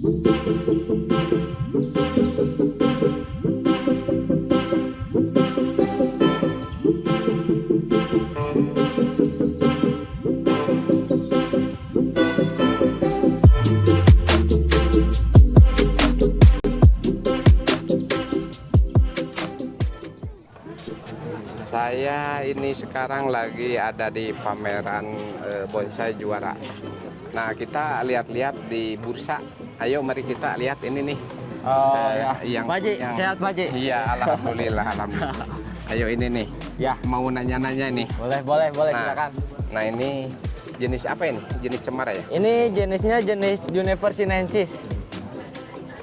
Saya ini sekarang lagi ada di pameran bonsai juara. Nah, kita lihat-lihat di bursa. Ayo mari kita lihat ini nih. Yang Pak Haji, sehat Pak Haji? Iya, alhamdulillah, alhamdulillah. Ayo ini nih. Ya. Mau nanya-nanya nih. Boleh, Nah, silakan. Nah, ini jenis apa ini? Jenis cemara ya? Ini jenisnya jenis Juniper sinensis.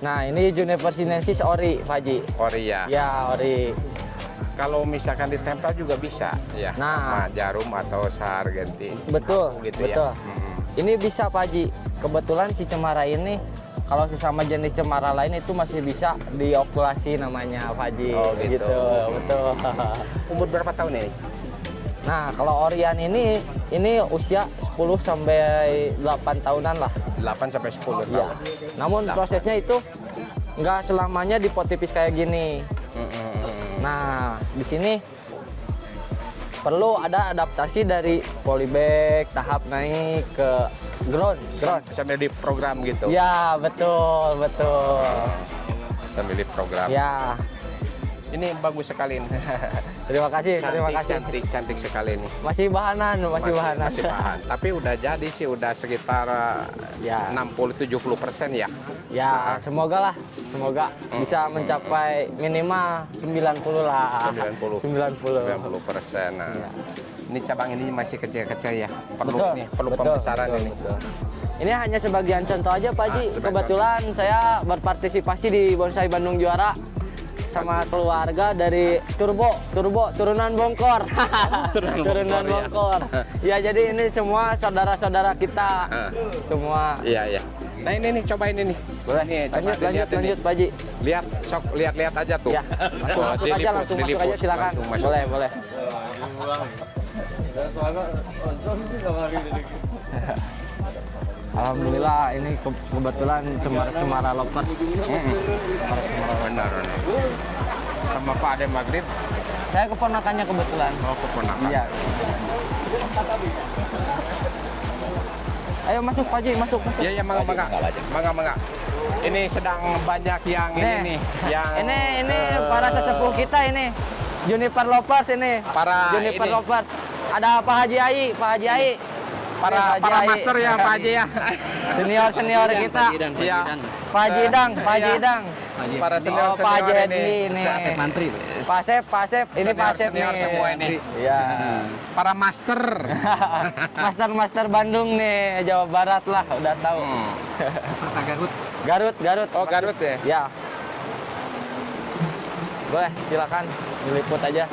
Nah, ini Juniper sinensis ori, Pak Haji. Ori ya. Ya, ori. Kalau misalkan ditempel juga bisa ya. Nah, sama jarum atau sargenti. Betul, Gitu betul. Ya. Ini bisa Pak Haji. Kebetulan si cemara ini kalau sesama jenis cemara lain itu masih bisa diokulasi namanya Pak Haji. Oh, gitu. Betul. Umur berapa tahun ini? Nah, kalau orian ini usia 10 sampai 8 tahunan lah. 8 sampai 10 tahun. Ya. Namun prosesnya itu nggak selamanya di pot tipis kayak gini. Nah, di sini perlu ada adaptasi dari polybag tahap naik ke ground. Sambil di program gitu. Ya, betul. Sambil di program. Ya, Ini bagus sekali. terima kasih. Cantik sekali nih. Masih bahanan. Masih bahan. Tapi udah jadi sih, udah sekitar Ya. 60-70% ya. Ya, semoga bisa mencapai minimal 90 lah. 90%. Nah, Ya. ini cabang ini masih kecil-kecil ya. Perlu Betul, pembesaran ini. betul. Ini hanya sebagian contoh aja Pak Haji. sebagian Kebetulan saya berpartisipasi di Bonsai Bandung Juara sama keluarga dari Turbo turunan Bongkor. Turunan Bongkor. Ya, jadi ini semua saudara-saudara kita. Semua. Iya. Nah, ini nih, cobain ini. Boleh. Nih, coba dilihat ini. Lanjut Pak Haji. Lihat, sok lihat aja tuh. Ya, masuk aja, langsung masuk aja, silakan. Langsung masuk. Boleh. Alhamdulillah, ini kebetulan cemara lovers. Benar. Sama Pak Ade Maghrib. Saya keponakannya kebetulan. Oh, keponakan. Iya. Ayo masuk Pak Haji, masuk. Iya, mangga. Ini sedang banyak yang ini nih, yang ini para sesepuh kita ini. Juniper lovers ini. Para Juniper ini. lovers. Ada Pak Haji Ai. para master ya Pak Haji ya. Senior kita. Iya. Pak Haji Idang. Para senior Pak Haji ini. ini. Mantri. Pak Sep. Ini Pak Sep Senior nih. semua ini. Iya. Para master. Master Bandung nih, Jawa Barat lah, udah tahu. Serta Garut. Oh, Garut ya. Ya. Boleh, silakan diliput aja.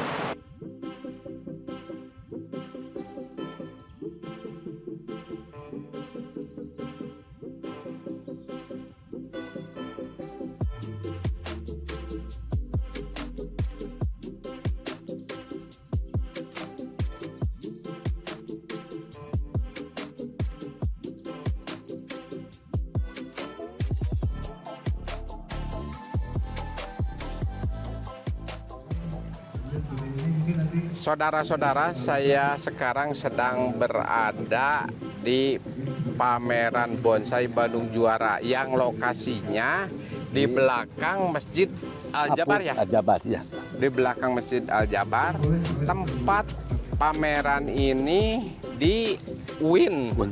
Saudara-saudara, saya sekarang sedang berada di pameran bonsai Bandung Juara yang lokasinya di belakang Masjid Al-Jabar ya. Al-Jabar ya. Di belakang Masjid Al-Jabar. Tempat pameran ini di Win 2.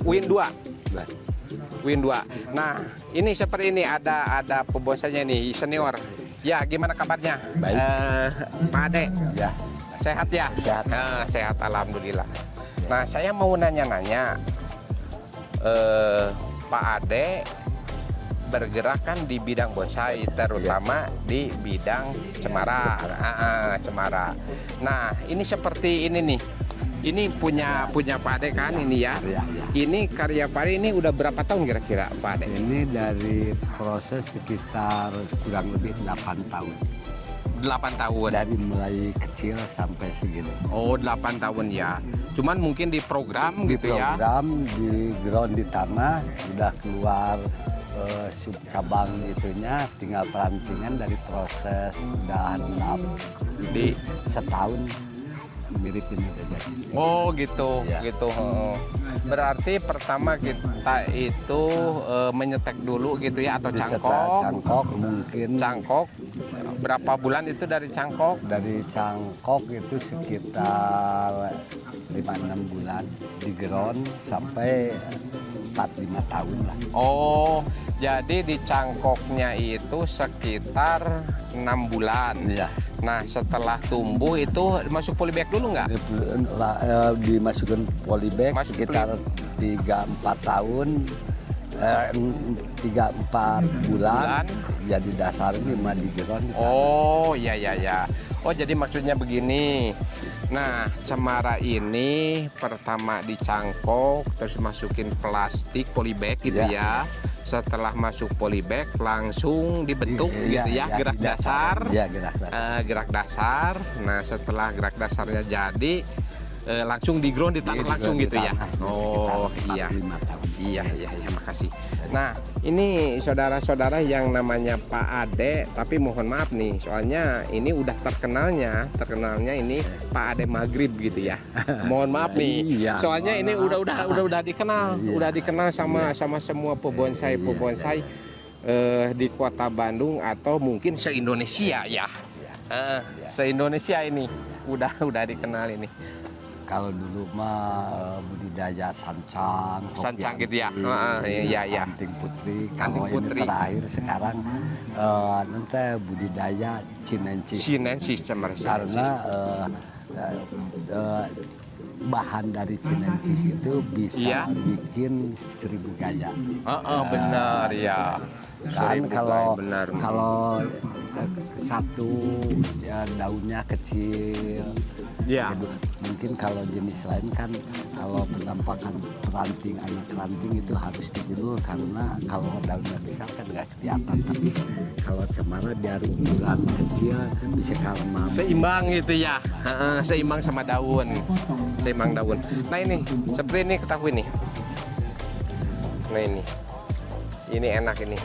Nah, ini seperti ini ada pembonsainya nih senior. Ya, gimana kabarnya? Baik. Pak Ade. Ya. Sehat ya? Sehat. Nah, sehat alhamdulillah. Nah, saya mau nanya-nanya, Pak Ade bergerak kan di bidang bonsai, terutama di bidang cemara. Cemara. Nah, ini seperti ini nih. Ini punya Pak Ade kan ini ya? Ya. Ini karya Pak Ade ini udah berapa tahun kira-kira Pak Ade? Ini dari proses sekitar kurang lebih 8 tahun. 8 tahun. Dari mulai kecil sampai segini. Oh, 8 tahun ya. Cuman mungkin di program Di gitu ya. program, di ground di tanah, sudah keluar sub cabang itunya tinggal perantingan dari proses udah enam Di setahun mirip ini udah jadi. Oh gitu, Ya. gitu. Berarti pertama kita itu menyetek dulu gitu ya atau Dicetak cangkok. cangkok mungkin Cangkok berapa bulan itu dari cangkok? dari cangkok itu sekitar 5-6 bulan digeron sampai 4-5 tahun lah. Oh, jadi di cangkoknya itu sekitar 6 bulan. Iya. Nah, setelah tumbuh itu masuk polybag dulu nggak? Dimasukkan polybag Masuk sekitar 3-4 tahun 3-4 bulan jadi dasar 5 digeron. Oh, iya iya ya. Oh, jadi maksudnya begini. Nah, cemara ini pertama dicangkok, terus masukin plastik polybag gitu Iya. ya. Setelah masuk polybag langsung dibentuk Iya, gitu ya, iya, gerak di dasar. Iya, gerak dasar. Gerak dasar. Nah, setelah gerak dasarnya jadi langsung diground ditanam langsung gitu ya. Oh, iya. 5 tahun. Iya, iya, iya, makasih. Nah, ini saudara-saudara yang namanya Pak Ade, tapi mohon maaf nih, soalnya ini udah terkenalnya ini Pak Ade Maghrib gitu ya. Mohon maaf nih, Iya, soalnya ini udah dikenal, Iya. udah dikenal sama semua pebonsai di Kota Bandung atau mungkin se-Indonesia ya. Se-Indonesia ini udah dikenal ini. Kalau dulu mah budidaya sancang, Sancang gitu ya. hoki, Iya, iya. kanting putri. Kanting Kalau putri. ini terakhir sekarang nanti budidaya Cinensis. Sinensis cemara Karena bahan dari Cinensis itu bisa Iya. bikin 1000 gaya. Benar ya. Kan 1000 kalau benar. satu ya, daunnya kecil. Ya. Mungkin kalau jenis lain kan kalau penampakan ranting anak ranting itu harus dijemur karena kalau daunnya besar kan nggak kelihatan, tapi kalau cemara biar ukuran kecil bisa karena Seimbang gitu ya. Seimbang sama daun. Seimbang daun. Nah ini seperti ini ketahui nih. Nah ini enak ini.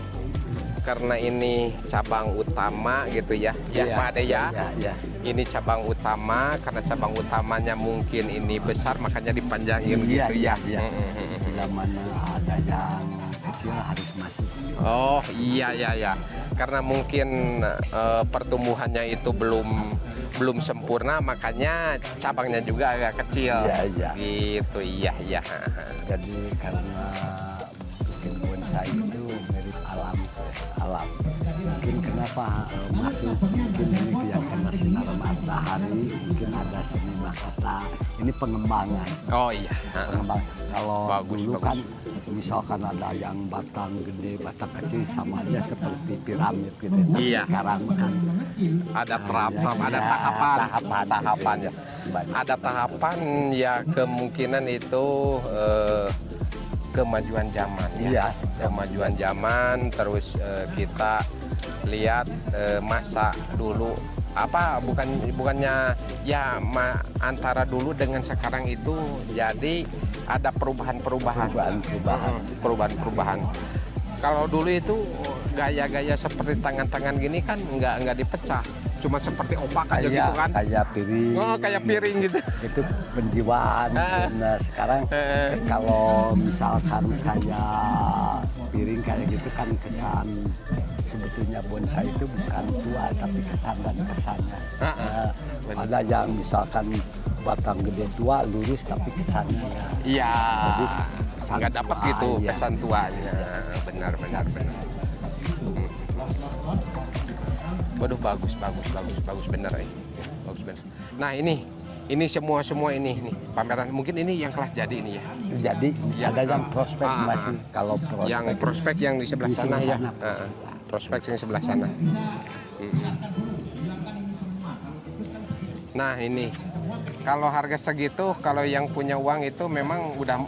Karena ini cabang utama gitu ya. Ya Iya, Pak Ade ya. iya. Ini cabang utama, karena cabang utamanya mungkin ini besar makanya dipanjangin Iya, gitu ya. iya. Bila mana ada yang kecil harus masuk. Oh iya ya ya, karena mungkin pertumbuhannya itu belum sempurna, makanya cabangnya juga agak kecil. Iya, iya. Gitu iya iya. Jadi karena bikin bonsai itu mirip alam. Mungkin kenapa masuk mungkin ini yang kena sinar matahari, mungkin ada seni mahkota. Ini pengembangan. Oh iya. Pengembang. Kalau Bagus, dulu bagus. kan misalkan ada yang batang gede, batang kecil sama aja seperti piramid gitu. Tapi Iya. sekarang kan Ada tahapan, ada ya, tahapan ya. Banyak. Ada tahapan ya, kemungkinan itu kemajuan zaman ya. Iya. Kemajuan zaman, terus kita lihat masa dulu bukannya ya antara dulu dengan sekarang itu jadi ada perubahan-perubahan. Perubahan-perubahan. Kalau dulu itu gaya-gaya seperti tangan-tangan gini kan nggak dipecah, cuma seperti opak aja gitu kan. Kayak piring. Oh, kayak piring gitu. Itu penjiwaan. Nah sekarang kalau misalkan kayak piring kayak gitu kan kesan, sebetulnya bonsai itu bukan tua tapi kesan dan kesannya. Ada yang misalkan batang gede tua lurus tapi kesannya ya. Iya. Jadi, kesan Nggak dapat tua, gitu iya. kesan tuanya. Benar. Waduh, bagus bener ya. Bagus bener. Nah ini semua ini nih pameran, mungkin ini yang kelas jadi ini ya. Jadi Ya, ada yang prospek masih. Kalau prospek Yang prospek yang di sebelah Di sana sebelah ya. sana. Prospek yang sebelah sana. Nah ini kalau harga segitu, kalau yang punya uang itu memang udah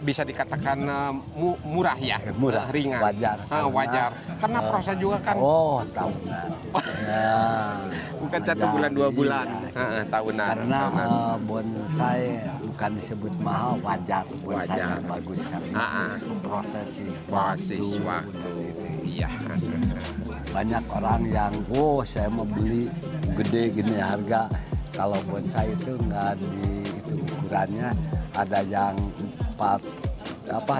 bisa dikatakan murah ya, Murah, ringan, wajar. wajar. Karena proses juga kan tahunan. Ya, bukan 1 wajar, bulan 2 bulan, iya. tahunan. Karena bonsai bukan disebut mahal, wajar. Bonsai Wajar. bagus karena Ah, prosesi Proses waktu. waktu. Iya. Banyak orang yang, oh saya mau beli gede gini harga. Kalau bonsai itu nggak itu ukurannya, ada yang 4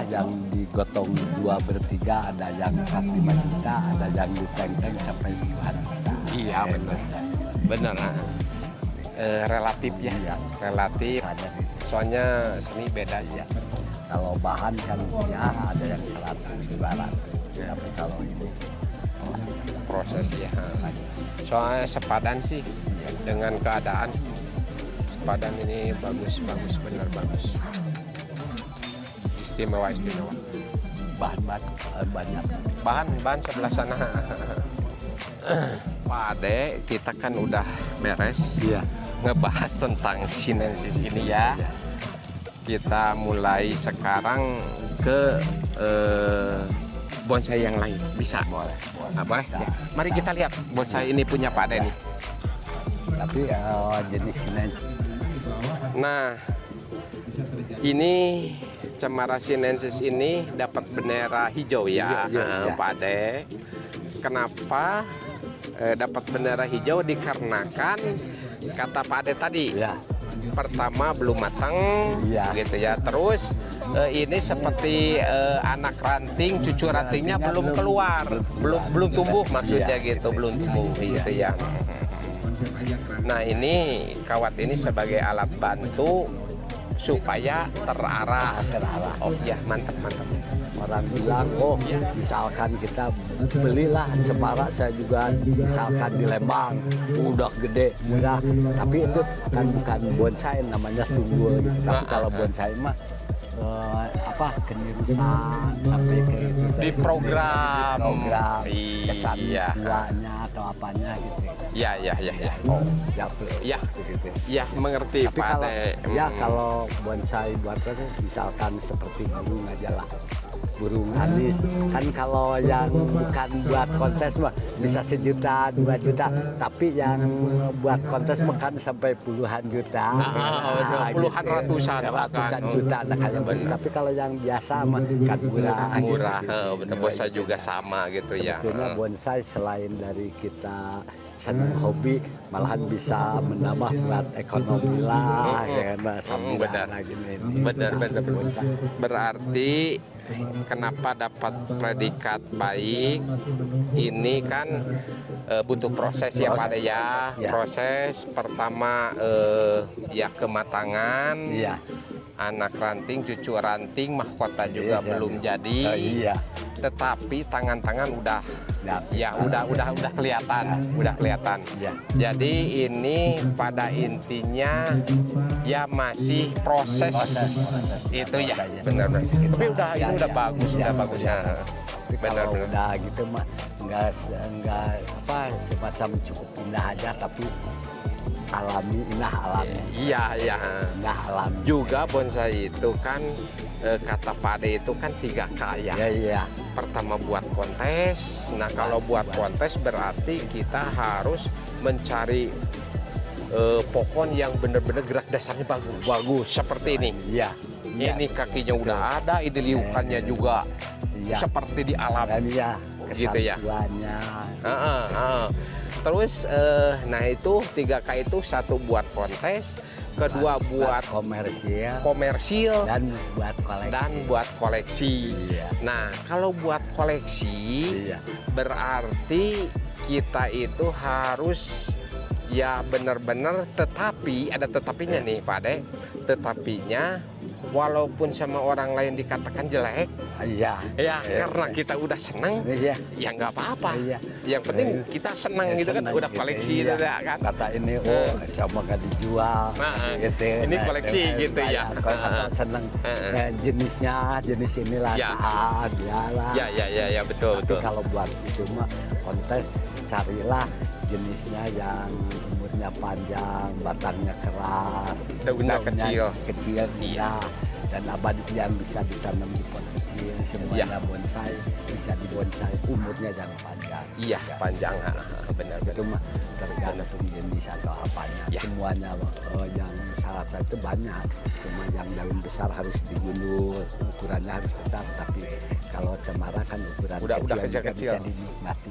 yang digotong 2/3, ada yang 4-5 juta, ada yang diteng-teng sampai 1 juta. Iya, benar. Benar. Relatif ya. Iya. Relatif. Misalnya gitu. Soalnya seni beda sih. Iya. Kalau bahan kan ya ada yang 100, 200. Tapi kalau ini Proses ya. Soalnya sepadan sih dengan keadaan. Sepadan ini bagus, benar bagus. Istimewa. bahan-bahan banyak. Bahan sebelah sana. Pak Ade, kita kan udah beres Iya. ngebahas tentang sinensis ini ya. Kita mulai sekarang ke bonsai yang lain. Bisa? Boleh. Nah, boleh? Ya. Mari kita lihat bonsai ini punya Pak Ade nih. Tapi jenis sinensis Nah, ini Cemara sinensis ini dapat bendera hijau ya, Hijau, ya. Pak Ade. Kenapa dapat bendera hijau? Dikarenakan kata Pak Ade tadi, ya. pertama belum matang, Iya. gitu ya. Terus ini seperti anak ranting, cucu rantingnya belum keluar, belum tumbuh maksudnya Iya, gitu, belum tumbuh gitu ya. Nah, ini kawat ini sebagai alat bantu supaya terarah. terarah. Oh iya, mantap. Orang bilang, oh misalkan kita belilah cemara, saya juga misalkan di Lembang, udah gede, murah. Tapi itu kan bukan bonsai, namanya tunggul. Tapi kalau bonsai mah kenirusan sampai ke itu. Di program. Kesan Iya. tuanya atau apanya gitu. Ya. Oh, Ya, Ya. gitu. ya mengerti Tapi Pak kalau Ade. kalau bonsai buatan misalkan seperti burung aja lah, burung anis kan kalau yang bukan buat kontes mah bisa 1 juta 2 juta, tapi yang buat kontes mah kan sampai puluhan juta. Puluhan, ratusan ratusan bahkan. juta nah kayak Bener. begitu. Tapi kalau yang biasa mah kan murah Bener, bonsai juga sama gitu ya. Sebetulnya bonsai selain dari kita senang hobi, malahan bisa menambah buat ekonomi lah, karena sambil benar. lagi ini. Benar. Bonsai. Berarti kenapa dapat predikat baik? Ini kan butuh proses ya Pak Ade ya. Ya. Proses pertama ya kematangan. Iya. Anak ranting, cucu ranting, mahkota juga Iya, belum jadi. Iya. Tetapi tangan-tangan udah Ya. udah kelihatan. Ya. Jadi ini pada intinya ya masih proses. Itu ya, benar. Tapi ini udah bagus, Ya, udah bagus. ya. Nah, Tapi benar. kalau udah gitu mah enggak semacam cukup indah aja, tapi indah alami. Iya. Indah alami. Juga bonsai itu kan kata Pak Ade itu kan 3K ya. Iya. Pertama buat kontes. Nah, kalau buat kontes berarti kita harus mencari pohon yang benar-benar gerak dasarnya bagus seperti ini. Iya. Ini kakinya udah ada, ini liukannya juga Iya. seperti di alam. Dan ya Gitu ya. kesatuannya. Terus nah itu 3K itu satu buat kontes, kedua buat komersil dan buat koleksi. buat koleksi. Iya. Nah, kalau buat koleksi Iya. berarti kita itu harus ya benar-benar, tetapi ada tetapinya nih Pak Ade. Tetapinya walaupun sama orang lain dikatakan jelek, Iya. ya karena kita udah seneng, Iya. ya nggak apa-apa. Iya. Yang penting kita seneng gitu kan, Senang udah koleksi gitu, gitu iya. kan. Kata ini, sama gak dijual. Nah, gitu. ini koleksi itu gitu ya. Kalau seneng jenis inilah. Ya. Biarlah. Ya, betul. Tapi kalau buat itu mah kontes, carilah jenisnya yang umurnya panjang, batangnya keras, Daunnya kecil. kecil, Iya. dan abadi yang bisa ditanam di pot kecil. semuanya bonsai bisa dibonsai, umurnya jangan panjang. Iya, panjang. Benar Itu mah tergantung jenis atau apanya. Ya. Semuanya yang syarat itu banyak. Cuma yang daun besar harus digulung, ukurannya harus besar. Tapi kalau cemara kan ukuran Udah kecil juga kecil-kecil. bisa dinikmati.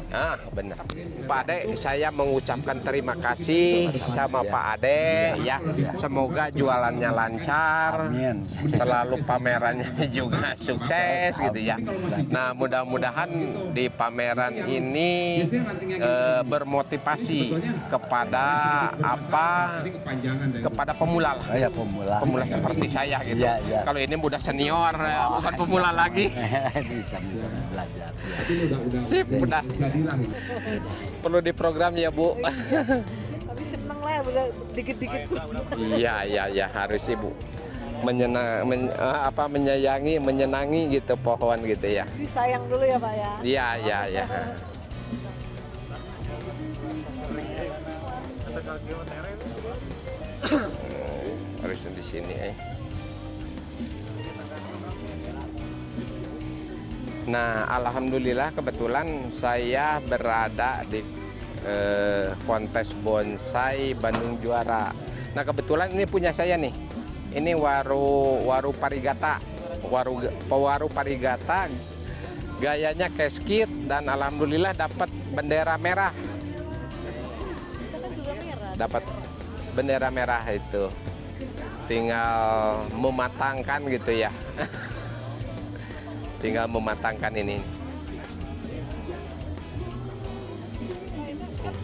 Benar. Pak Ade, saya mengucapkan terima kasih sama Pak Ade ya. Semoga jualannya lancar. Amin. Selalu pamerannya juga sukses gitu ya. Nah, mudah-mudahan di pameran ini bermotivasi kepada kepada pemula lah. Oh ya, pemula. Pemula seperti saya gitu. Iya, iya. Kalau ini udah senior, bukan pemula lagi. bisa belajar. Ya. Sip, udah. Perlu diprogram ya, Bu. Tapi seneng lah dikit-dikit. Iya, harus Ibu menyayangi, menyenangi gitu pohon gitu ya. Disayang dulu ya Pak ya. Iya. Harus di sini. Nah, alhamdulillah kebetulan saya berada di kontes bonsai Bandung Juara. Nah, kebetulan ini punya saya nih. Ini waru parigata. Waru parigata gayanya keskit dan alhamdulillah dapat bendera merah. Dapat bendera merah itu. Tinggal mematangkan gitu ya. Tinggal mematangkan ini.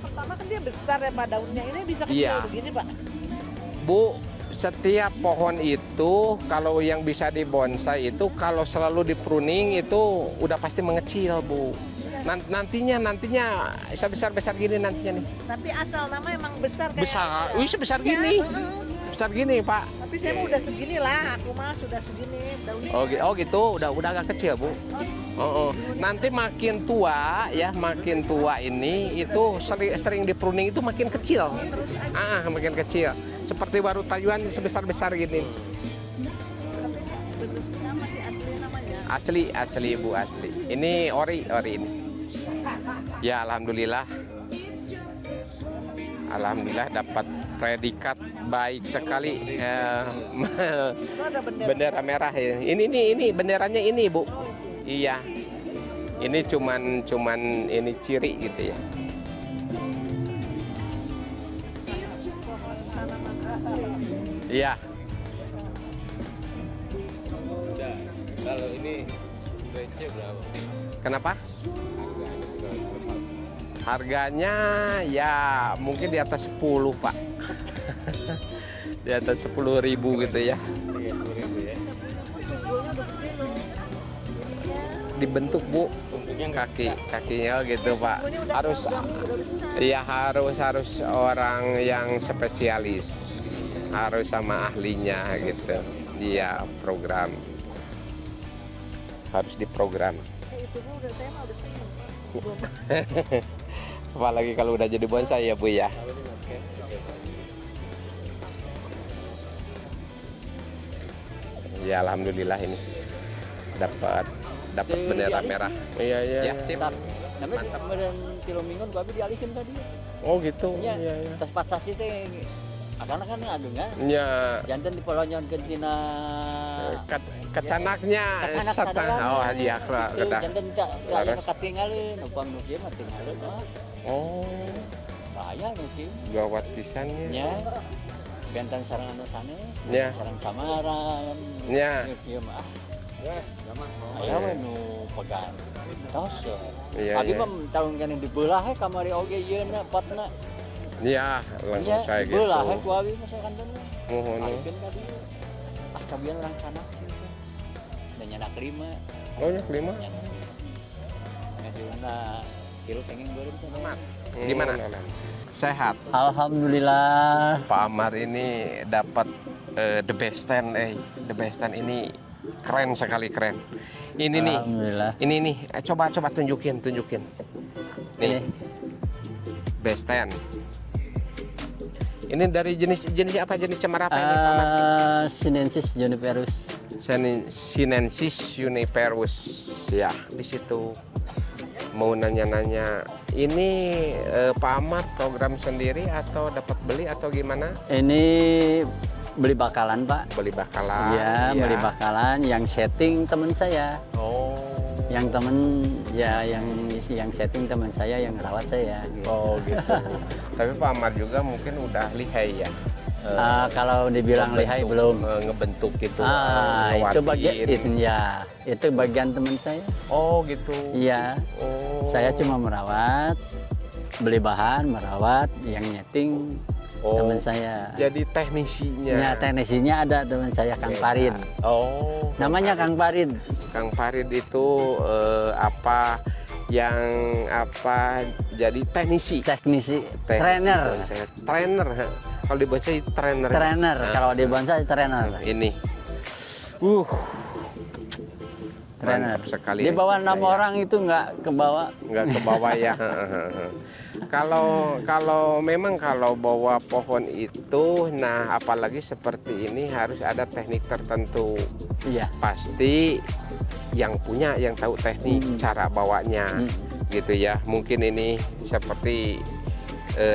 Pertama kan dia besar ya Pak daunnya. Ini bisa kecil Iya. begini Pak. Bu, setiap pohon itu kalau yang bisa dibonsai itu kalau selalu di pruning itu udah pasti mengecil, Bu. Nantinya sebesar gini nantinya nih. Tapi asal nama emang besar kayak Besar, ya. sebesar Iya, gini. Besar gini, Pak. Tapi saya mah udah segini lah. Aku mah sudah segini daunnya. Oh gitu, udah agak kecil, Bu. Nanti makin tua ya, makin tua ini itu sering di pruning itu makin kecil. Makin kecil. Seperti baru tayuan sebesar-besar gini. Bentuknya masih asli namanya. Asli Bu, asli. Ini ori ini. Ya, alhamdulillah dapat predikat baik sekali. Itu ada Bendera merah ya. Ini benderanya ini, Bu. Iya. Ini cuman ini ciri gitu ya. Iya. Kalau ini range berapa? Kenapa? Harganya ya mungkin di atas 10, Pak. Di atas 10.000 gitu ya. 30.000 ya. Dibentuk, Bu. Kakinya gitu, Pak. Harus orang yang spesialis. Harus sama ahlinya gitu. Iya, program. Harus diprogram. Itu udah saya mah udah seneng. Apalagi kalau udah jadi bonsai ya, Bu ya. Ya, alhamdulillah ini dapat bendera merah. Iya. Ya, sip. Namanya kemudian kilo mingguan gua dialihin tadi. Oh gitu. Iya. Iya. Tas patsasi teh karena kan agengan. Ya, Jantan di polonyon kentina kecanaknya Kecanak serta sadaran. oh iya kedah. Jantan tak aya Laras. katingalin, upang nu kieu mah tinggalin ah. Oh, Bahaya nu kieu. gawat pisannya. Nya. Bentan sareng anu sanes, Ya. sareng samaran. Ya. Nu kieu mah. Ya, zaman mau. Aya we nu pegan. Tos. Iya, Abi iya. mah tahun kan dibelah he kamari oge yeuna potna. Iya, langsung Nya saya gitu. dibelah he ku abi mah sakanten. Mohon. Alikeun ka dieu. Cabian orang sanak sih. Dan nyanak 5. Oh ya, 5. Ngajuna kilo pengen goreng sana. Gimana? Sehat. Alhamdulillah. Pak Amar ini dapat the best 10, the best 10 ini keren sekali, keren. Ini nih. Alhamdulillah. Ini nih, coba tunjukin. Nih. Best 10. Ini dari jenis apa? Jenis cemara apa ini, Pak Amar? Sinensis juniperus. Sinensis juniperus. Ya, di situ. Mau nanya-nanya, ini Pak Amar program sendiri atau dapat beli atau gimana? Ini beli bakalan, Pak. Beli bakalan. Iya, beli bakalan. Yang setting teman saya. Oh. Yang temen ya yang setting teman saya, yang rawat saya. Gitu. Oh gitu. Tapi Pak Amar juga mungkin udah lihai ya. Kalau dibilang lihai belum. Ngebentuk gitu. Itu bagian itu bagian teman saya. Oh gitu. Iya. Oh. Saya cuma merawat, beli bahan, merawat, yang nyeting teman saya. Jadi teknisinya. Ya, teknisinya ada teman saya, Kang Beda. Farid. Oh. Namanya Kang Farid. Kang Farid itu jadi teknisi. Teknisi, Teknisi trainer. bonsai. Trainer. Kalau di bonsai trainer. Trainer. Nah, Kalau di bonsai trainer. ini. Trainer. Mantap sekali. Di bawah 6 Ya. orang itu nggak ke bawah. Nggak ke bawah ya. Kalau memang kalau bawa pohon itu, nah apalagi seperti ini harus ada teknik tertentu. Iya. Pasti yang punya, yang tahu teknik cara bawanya, gitu ya. Mungkin ini seperti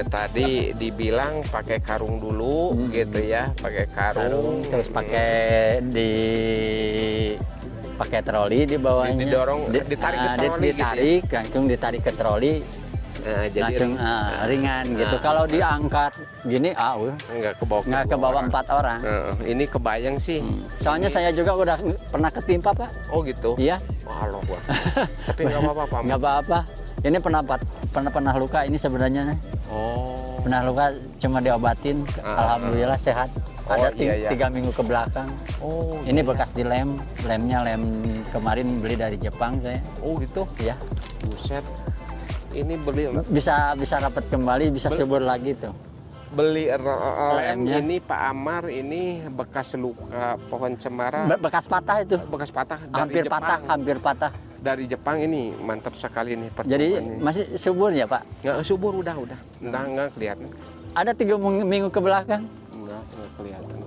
tadi dibilang pakai karung dulu, gitu ya, pakai karung, Terus pakai troli di bawahnya. Didorong, ditarik ke troli gitu ya? ditarik, langsung ditarik ke troli. Jadi Langsung ringan gitu. Kalau diangkat gini, nggak ke bawah. nggak ke bawah 4 orang. Ini kebayang sih. Soalnya saya juga udah pernah ketimpa, Pak. Oh gitu. Iya, Walau gua. Tapi nggak apa-apa Pak. nggak apa-apa. Ini pernah luka ini sebenarnya. Oh. Pernah luka cuma diobatin. Alhamdulillah sehat. Ada iya. 3 minggu ke belakang. Oh. Ini bekas di lemnya kemarin beli dari Jepang saya. Oh gitu. Ya, Buset. Ini beli bisa dapat kembali, bisa subur lagi tuh. lem Lemnya. ini Pak Amar, ini bekas luka pohon cemara, Bekas patah itu. bekas patah dari Hampir Jepang. patah, hampir patah. Dari Jepang. Ini mantap sekali nih Jadi pertemuannya. masih subur ya, Pak? Nggak subur, udah nggak kelihatan. Ada 3 minggu ke belakang. Nggak kelihatan.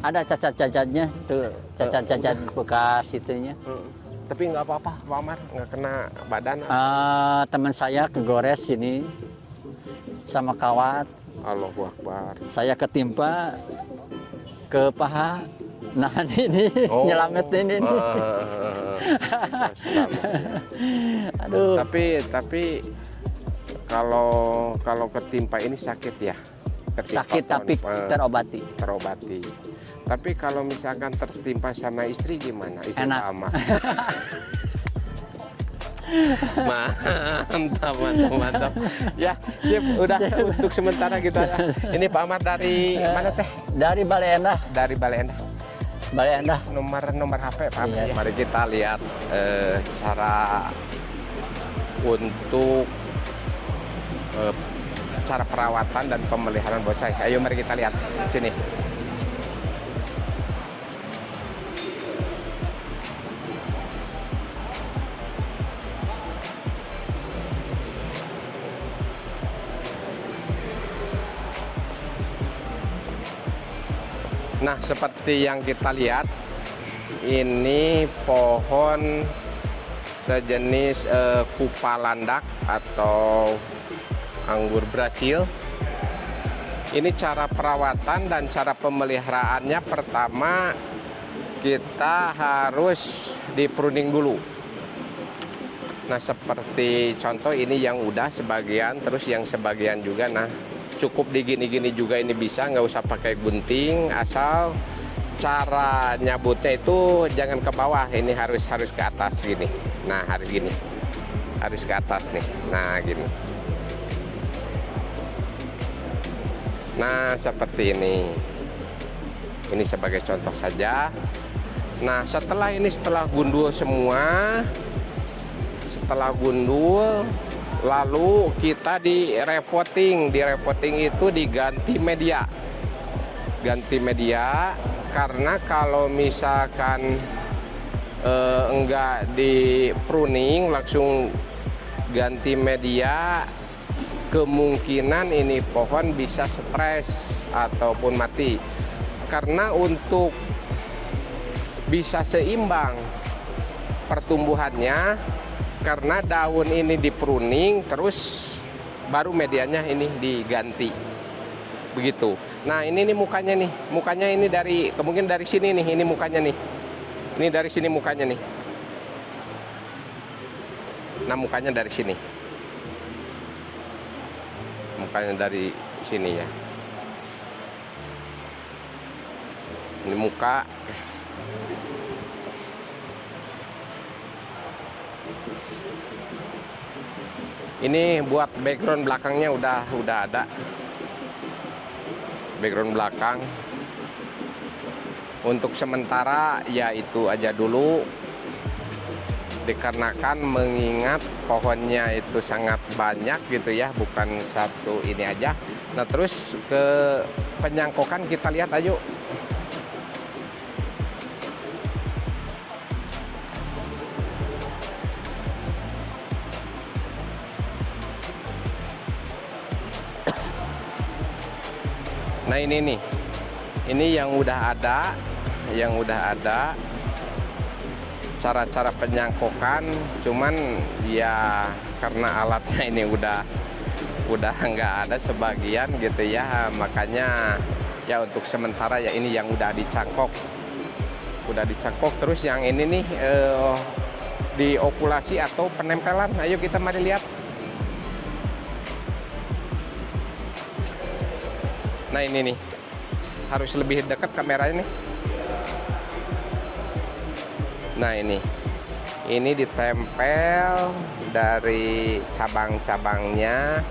Ada cacat-cacatnya tuh, cacat-cacat bekas itunya. Tapi nggak apa-apa Pak Amar, nggak kena badan. Teman saya kegores ini sama kawat. Allahu Akbar. Saya ketimpa ke paha. Nah ini nyelamet ini. Selamat. Aduh. Tapi kalau ketimpa ini sakit ya. Ketimpa Sakit tapi terobati. terobati. Tapi kalau misalkan tertimpa sama istri gimana? Istri Enak. Pak Amar. Mantap. Ya, sip, udah untuk sementara gitu aja. Ini Pak Amar dari mana teh? Dari Balai Endah. Dari Balai Endah. Balai Endah. Nomor HP Pak Amar. Iya. Mari kita lihat cara untuk cara perawatan dan pemeliharaan bonsai. Ayo mari kita lihat sini. Nah, seperti yang kita lihat, ini pohon sejenis kupalandak atau anggur Brasil. Ini cara perawatan dan cara pemeliharaannya. Pertama, kita harus di pruning dulu. Nah, seperti contoh ini yang udah sebagian, terus yang sebagian juga. Nah, cukup digini-gini juga ini bisa, nggak usah pakai gunting, asal cara nyabutnya itu jangan ke bawah, ini harus ke atas gini. Nah, harus gini, harus ke atas nih. Nah, gini. Nah, seperti ini. Ini sebagai contoh saja. Nah, setelah gundul semua, lalu kita di repotting itu diganti media. Ganti media karena kalau misalkan enggak di pruning langsung ganti media, kemungkinan ini pohon bisa stres ataupun mati. Karena untuk bisa seimbang pertumbuhannya, karena daun ini dipruning terus baru medianya ini diganti begitu. Nah ini nih mukanya ini dari mungkin dari sini nih, ini mukanya nih, ini dari sini mukanya nih. Nah mukanya dari sini, mukanya dari sini ya. Ini muka. Ini buat background belakangnya udah ada. Background belakang. Untuk sementara ya itu aja dulu. Dikarenakan mengingat pohonnya itu sangat banyak gitu ya, bukan satu ini aja. Nah terus ke penyangkokan kita lihat ayo. Nah ini nih, ini yang udah ada, cara-cara penyangkokan, cuman ya karena alatnya ini udah nggak ada sebagian gitu ya, makanya ya untuk sementara ya ini yang udah dicangkok, terus yang ini nih diokulasi atau penempelan. Ayo kita mari lihat. Nah ini nih, harus lebih dekat kameranya nih. Nah ini ditempel dari cabang-cabangnya.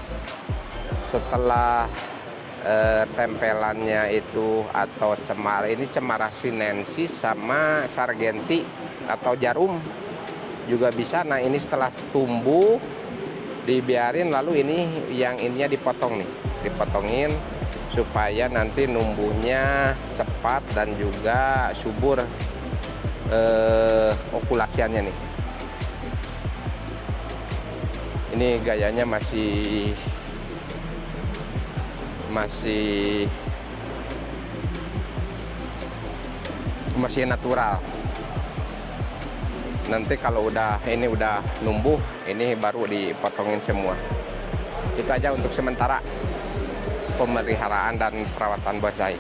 Setelah tempelannya itu atau cemara, ini cemara sinensis sama sargenti atau jarum juga bisa. Nah ini setelah tumbuh dibiarin, lalu ini yang ininya dipotong nih, dipotongin supaya nanti numbuhnya cepat dan juga subur okulasiannya nih. Ini gayanya masih natural. Nanti kalau ini udah numbuh, ini baru dipotongin semua. Itu aja untuk sementara pemeliharaan dan perawatan bonsai.